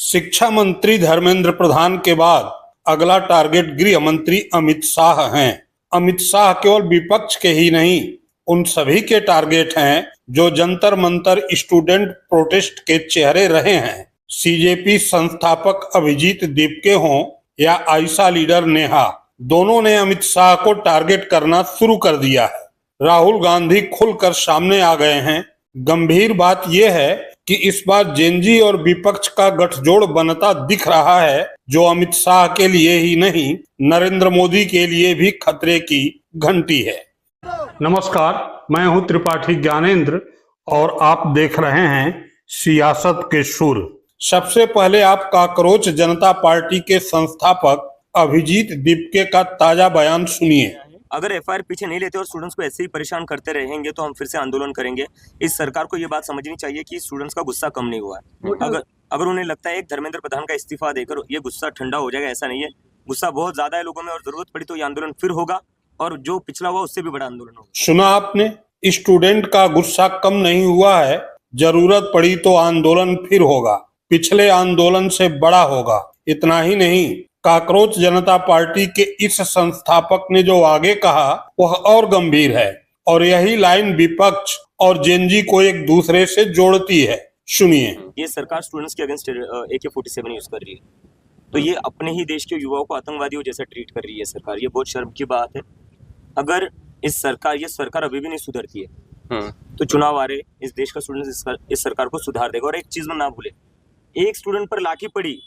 शिक्षा मंत्री धर्मेंद्र प्रधान के बाद अगला टारगेट गृह मंत्री अमित शाह हैं। अमित शाह केवल विपक्ष के ही नहीं, उन सभी के टारगेट हैं जो जंतर मंतर स्टूडेंट प्रोटेस्ट के चेहरे रहे हैं। सीजेपी संस्थापक अभिजीत दीपके हों या आयशा लीडर नेहा, दोनों ने अमित शाह को टारगेट करना शुरू कर दिया है। राहुल गांधी खुलकर सामने आ गए हैं। गंभीर बात यह है कि इस बार जेनजी और विपक्ष का गठजोड़ बनता दिख रहा है, जो अमित शाह के लिए ही नहीं, नरेंद्र मोदी के लिए भी खतरे की घंटी है। नमस्कार, मैं हूं त्रिपाठी ज्ञानेंद्र और आप देख रहे हैं सियासत के सुर। सबसे पहले आप काकरोच जनता पार्टी के संस्थापक अभिजीत दीपके का ताजा बयान सुनिए। अगर एफआईआर पीछे नहीं लेते और स्टूडेंट्स को ऐसे ही परेशान करते रहेंगे तो हम फिर से आंदोलन करेंगे। इस सरकार को ये बात समझनी चाहिए कि स्टूडेंट्स का गुस्सा कम नहीं हुआ है। अगर उन्हें लगता है एक धर्मेंद्र प्रधान का इस्तीफा देकर ये गुस्सा ठंडा हो जाएगा, ऐसा नहीं है। गुस्सा बहुत ज्यादा है लोगों में और जरूरत पड़ी तो ये आंदोलन फिर होगा और जो पिछला हुआ उससे भी बड़ा आंदोलन होगा। सुना आपने, स्टूडेंट का गुस्सा कम नहीं हुआ है, जरूरत पड़ी तो आंदोलन फिर होगा, पिछले आंदोलन से बड़ा होगा। इतना ही नहीं, काकरोच जनता पार्टी के इस संस्थापक ने जो आगे कहा वह और गंभीर है और यही लाइन विपक्ष और जेनजी को एक दूसरे से जोड़ती है। सुनिए। ये सरकार स्टूडेंट्स के अगेंस्ट AK-47 यूज कर रही है, तो ये अपने ही देश के युवाओं को आतंकवादियों जैसा ट्रीट कर रही है सरकार। ये बहुत शर्म की बात है। अगर ये सरकार अभी भी नहीं सुधरती है तो चुनाव आ रहे, इस देश का स्टूडेंट इस सरकार को सुधार देगा। और एक चीज में ना भूले, एक स्टूडेंट पर लाठी पड़ी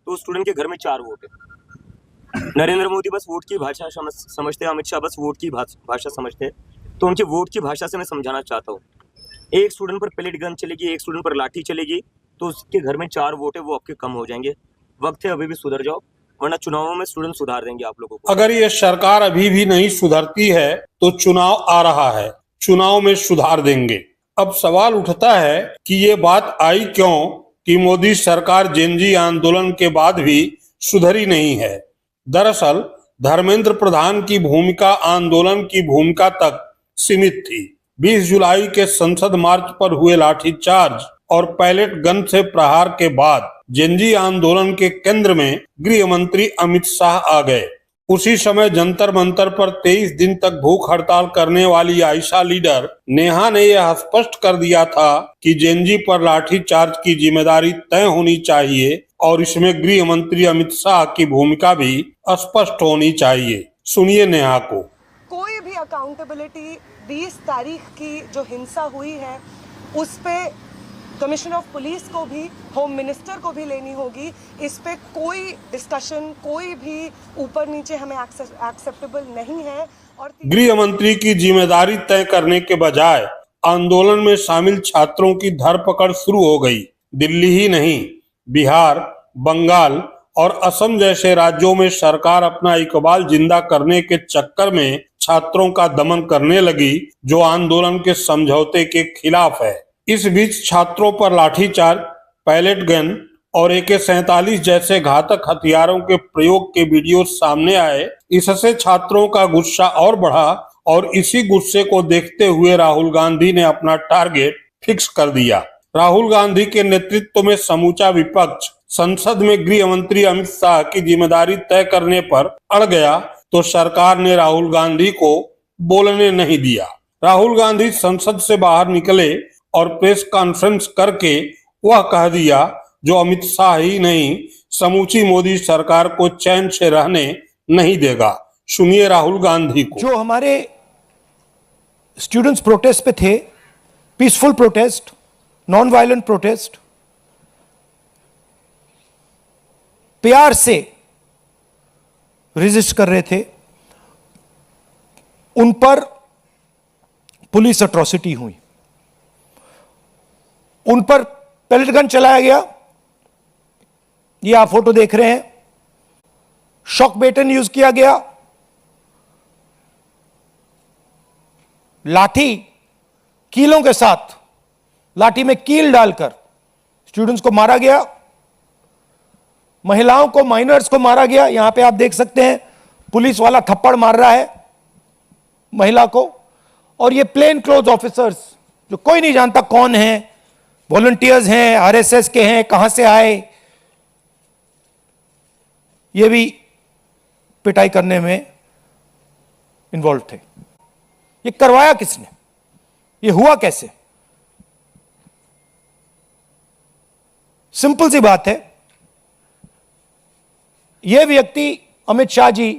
तो स्टूडेंट के घर में 4 वोट है। नरेंद्र मोदी बस वोट की भाषा समझते हैं, अमित शाह बस वोट की भाषा समझते हैं। तो उनके वोट की भाषा से मैं समझाना चाहता हूँ, एक स्टूडेंट पर पेलेट गन चलेगी, एक स्टूडेंट पर लाठी चलेगी तो उसके घर में 4 वोट है, वो आपके कम हो जाएंगे। वक्त है, अभी भी सुधर जाओ, वरना चुनावों में स्टूडेंट सुधार देंगे आप लोगों को। अगर ये सरकार अभी भी नहीं सुधरती है तो चुनाव आ रहा है, चुनाव में सुधार देंगे। अब सवाल उठता है कि ये बात आई क्यों कि मोदी सरकार जेनजी आंदोलन के बाद भी सुधरी नहीं है। दरअसल धर्मेंद्र प्रधान की भूमिका आंदोलन की भूमिका तक सीमित थी। 20 जुलाई के संसद मार्च पर हुए लाठीचार्ज और पैलेट गन से प्रहार के बाद जेनजी आंदोलन के केंद्र में गृह मंत्री अमित शाह आ गए। उसी समय जंतर मंतर पर 23 दिन तक भूख हड़ताल करने वाली आयशा लीडर नेहा ने यह स्पष्ट कर दिया था कि जेनजी पर लाठीचार्ज की जिम्मेदारी तय होनी चाहिए और इसमें गृह मंत्री अमित शाह की भूमिका भी स्पष्ट होनी चाहिए। सुनिए नेहा को। कोई भी अकाउंटेबिलिटी 20 तारीख की जो हिंसा हुई है उस पे कमिश्नर ऑफ पुलिस को भी, होम मिनिस्टर को भी लेनी होगी। इस पे कोई डिस्कशन, कोई भी ऊपर नीचे हमें एक्सेप्टेबल नहीं है। और गृह मंत्री की जिम्मेदारी तय करने के बजाय आंदोलन में शामिल छात्रों की धरपकड़ शुरू हो गई। दिल्ली ही नहीं, बिहार, बंगाल और असम जैसे राज्यों में सरकार अपना इकबाल जिंदा करने के चक्कर में छात्रों का दमन करने लगी, जो आंदोलन के समझौते के खिलाफ है। इस बीच छात्रों पर लाठीचार्ज, पैलेट गन और AK-47 जैसे घातक हथियारों के प्रयोग के वीडियो सामने आए। इससे छात्रों का गुस्सा और बढ़ा और इसी गुस्से को देखते हुए राहुल गांधी ने अपना टारगेट फिक्स कर दिया। राहुल गांधी के नेतृत्व में समूचा विपक्ष संसद में गृह मंत्री अमित शाह की जिम्मेदारी तय करने पर अड़ गया तो सरकार ने राहुल गांधी को बोलने नहीं दिया। राहुल गांधी संसद से बाहर निकले और प्रेस कॉन्फ्रेंस करके वह कह दिया जो अमित शाह ही नहीं, समूची मोदी सरकार को चैन से रहने नहीं देगा। सुनिए राहुल गांधी को। जो हमारे स्टूडेंट्स प्रोटेस्ट पे थे, peaceful protest, non violent protest, प्यार से रेजिस्ट कर रहे थे, उन पर पुलिस अट्रॉसिटी हुई, उन पर पैलेट गन चलाया गया। ये आप फोटो देख रहे हैं, शॉक बेटन यूज किया गया, लाठी कीलों के साथ, लाठी में कील डालकर स्टूडेंट्स को मारा गया, महिलाओं को, माइनर्स को मारा गया। यहां पे आप देख सकते हैं पुलिस वाला थप्पड़ मार रहा है महिला को। और ये प्लेन क्लोथ ऑफिसर्स जो कोई नहीं जानता कौन है, वॉलंटियर्स हैं, RSS के हैं, कहां से आए, ये भी पिटाई करने में इन्वॉल्व थे। ये करवाया किसने? ये हुआ कैसे? सिंपल सी बात है, ये व्यक्ति अमित शाह जी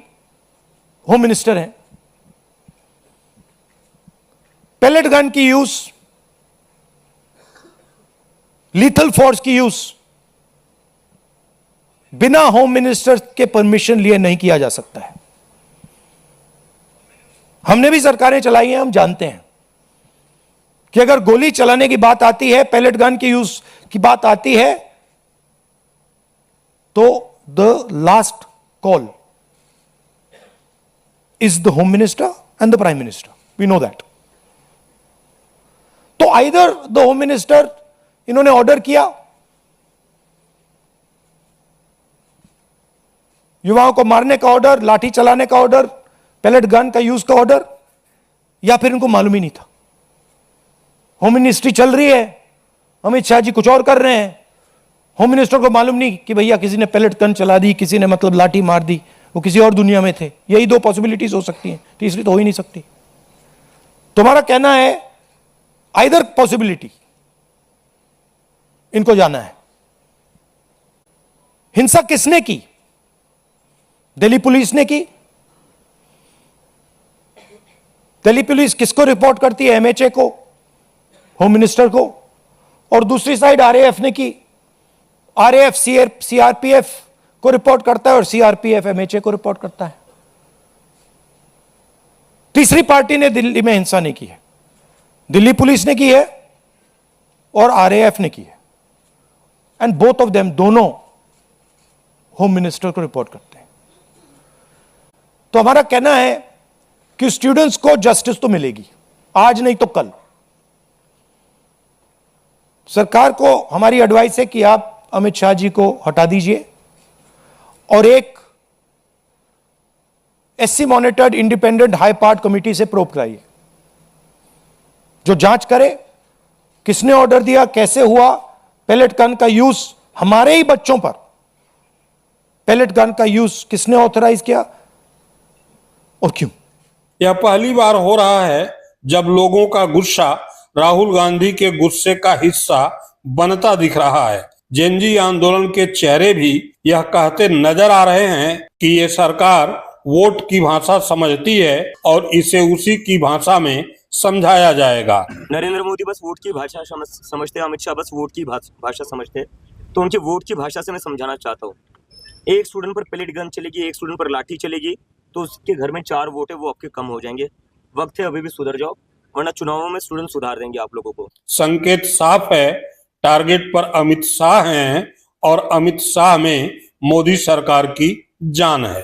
होम मिनिस्टर हैं। पैलेट गन की यूज, लीथल फोर्स की यूज बिना होम मिनिस्टर के परमिशन लिए नहीं किया जा सकता है। हमने भी सरकारें चलाई हैं, हम जानते हैं कि अगर गोली चलाने की बात आती है, पैलेट गन की यूज की बात आती है, तो the last call is the home minister and the prime minister, we know that. तो आइदर द होम मिनिस्टर, इन्होंने ऑर्डर किया युवाओं को मारने का ऑर्डर, लाठी चलाने का ऑर्डर, पैलेट गन का यूज का ऑर्डर, या फिर इनको मालूम ही नहीं था। होम मिनिस्ट्री चल रही है, अमित शाह जी कुछ और कर रहे हैं, होम मिनिस्टर को मालूम नहीं कि भैया किसी ने पैलेट गन चला दी, किसी ने मतलब लाठी मार दी, वो किसी और दुनिया में थे। यही दो पॉसिबिलिटीज हो सकती हैं, तीसरी तो हो ही नहीं सकती। तुम्हारा कहना है आइदर पॉसिबिलिटी इनको जाना है। हिंसा किसने की? दिल्ली पुलिस ने की। दिल्ली पुलिस किसको रिपोर्ट करती है? एमएचए को, होम मिनिस्टर को। और दूसरी साइड आरएएफ ने की। आरएएफ सीआरपीएफ को रिपोर्ट करता है और सीआरपीएफ एमएचए को रिपोर्ट करता है। तीसरी पार्टी ने दिल्ली में हिंसा नहीं की है, दिल्ली पुलिस ने की है और आरएएफ ने की है। एंड बोथ ऑफ देम, दोनों होम मिनिस्टर को रिपोर्ट करते हैं। तो हमारा कहना है कि स्टूडेंट्स को जस्टिस तो मिलेगी, आज नहीं तो कल। सरकार को हमारी एडवाइस है कि आप अमित शाह जी को हटा दीजिए और एक SC monitored independent high part committee से प्रोब कराइए, जो जांच करे किसने ऑर्डर दिया, कैसे हुआ, पैलेट गन का यूज हमारे ही बच्चों पर, पैलेट गन का यूज किसने ऑथराइज किया और क्यों। यह पहली बार हो रहा है जब लोगों का गुस्सा राहुल गांधी के गुस्से का हिस्सा बनता दिख रहा है। जेनजी आंदोलन के चेहरे भी यह कहते नजर आ रहे हैं कि ये सरकार वोट की भाषा समझती है और इसे उसी की भाषा में समझाया जाएगा। नरेंद्र मोदी बस वोट की भाषा समझते हैं, अमित शाह बस वोट की भाषा समझते हैं। तो उनके वोट की भाषा से मैं समझाना चाहता हूँ, एक स्टूडेंट पर पैलेट गन चलेगी, एक स्टूडेंट पर लाठी चलेगी, तो उसके घर में 4 वोट है वो आपके कम हो जाएंगे। वक्त है, अभी भी सुधर जाओ, वरना चुनावों में स्टूडेंट सुधार देंगे आप लोगों को। संकेत साफ है, टारगेट पर अमित शाह हैं और अमित शाह में मोदी सरकार की जान है।